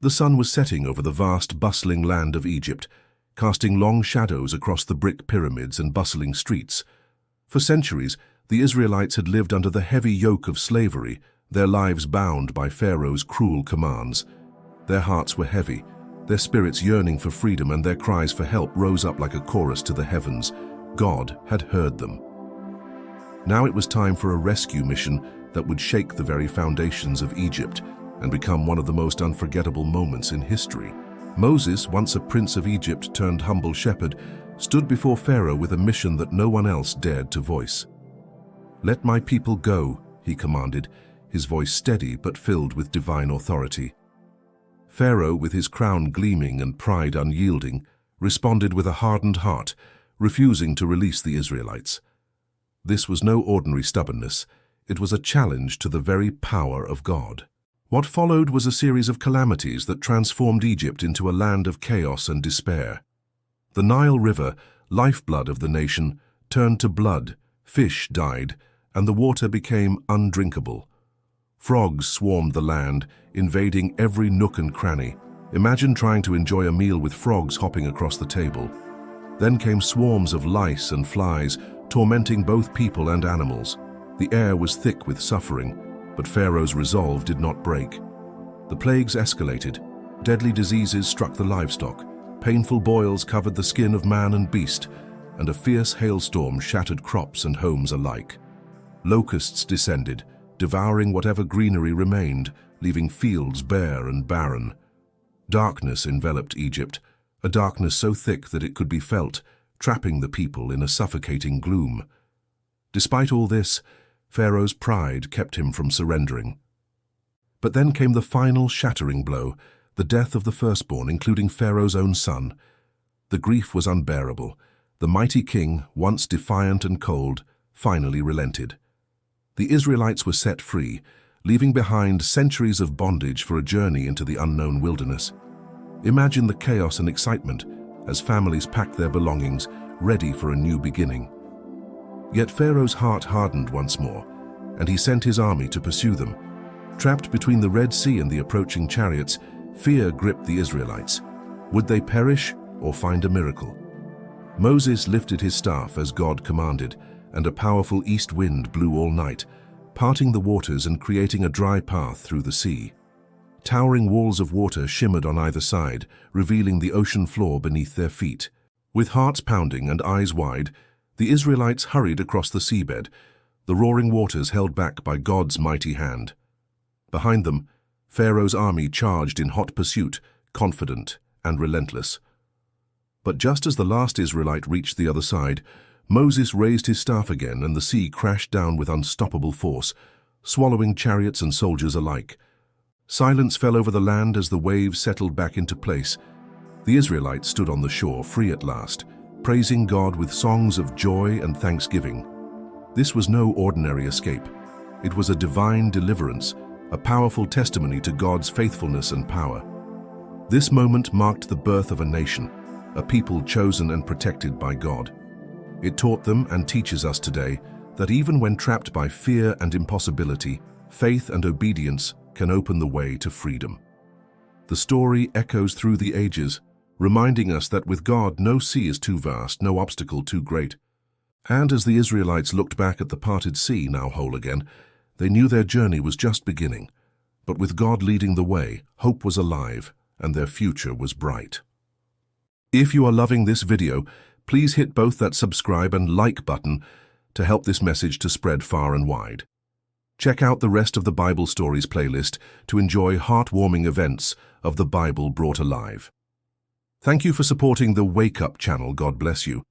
The sun was setting over the vast, bustling land of Egypt, casting long shadows across the brick pyramids and bustling streets. For centuries, the Israelites had lived under the heavy yoke of slavery, their lives bound by Pharaoh's cruel commands. Their hearts were heavy, their spirits yearning for freedom, and their cries for help rose up like a chorus to the heavens. God had heard them. Now it was time for a rescue mission that would shake the very foundations of Egypt and become one of the most unforgettable moments in history. Moses, once a prince of Egypt turned humble shepherd, stood before Pharaoh with a mission that no one else dared to voice. "Let my people go," he commanded, his voice steady but filled with divine authority. Pharaoh, with his crown gleaming and pride unyielding, responded with a hardened heart, refusing to release the Israelites. This was no ordinary stubbornness. It was a challenge to the very power of God. What followed was a series of calamities that transformed Egypt into a land of chaos and despair. The Nile River, lifeblood of the nation, turned to blood, fish died, and the water became undrinkable. Frogs swarmed the land, invading every nook and cranny. Imagine trying to enjoy a meal with frogs hopping across the table. Then came swarms of lice and flies, tormenting both people and animals. The air was thick with suffering, but Pharaoh's resolve did not break. The plagues escalated. Deadly diseases struck the livestock. Painful boils covered the skin of man and beast, and a fierce hailstorm shattered crops and homes alike. Locusts descended, devouring whatever greenery remained, leaving fields bare and barren. Darkness enveloped Egypt, a darkness so thick that it could be felt, trapping the people in a suffocating gloom. Despite all this, Pharaoh's pride kept him from surrendering. But then came the final shattering blow, the death of the firstborn, including Pharaoh's own son. The grief was unbearable. The mighty king, once defiant and cold, finally relented. The Israelites were set free, leaving behind centuries of bondage for a journey into the unknown wilderness. Imagine the chaos and excitement as families packed their belongings, ready for a new beginning. Yet Pharaoh's heart hardened once more, and he sent his army to pursue them. Trapped between the Red Sea and the approaching chariots, fear gripped the Israelites. Would they perish or find a miracle? Moses lifted his staff as God commanded, and a powerful east wind blew all night, parting the waters and creating a dry path through the sea. Towering walls of water shimmered on either side, revealing the ocean floor beneath their feet. With hearts pounding and eyes wide, the Israelites hurried across the seabed, the roaring waters held back by God's mighty hand. Behind them, Pharaoh's army charged in hot pursuit, confident and relentless. But just as the last Israelite reached the other side, Moses raised his staff again, and the sea crashed down with unstoppable force, swallowing chariots and soldiers alike. Silence fell over the land as the waves settled back into place. The Israelites stood on the shore, free at last, praising God with songs of joy and thanksgiving. This was no ordinary escape. It was a divine deliverance, a powerful testimony to God's faithfulness and power. This moment marked the birth of a nation, a people chosen and protected by God. It taught them and teaches us today that even when trapped by fear and impossibility, faith and obedience can open the way to freedom. The story echoes through the ages, reminding us that with God, no sea is too vast, no obstacle too great. And as the Israelites looked back at the parted sea, now whole again, they knew their journey was just beginning. But with God leading the way, hope was alive, and their future was bright. If you are loving this video, please hit both that subscribe and like button to help this message to spread far and wide. Check out the rest of the Bible Stories playlist to enjoy heartwarming events of the Bible brought alive. Thank you for supporting the Wake Up channel. God bless you.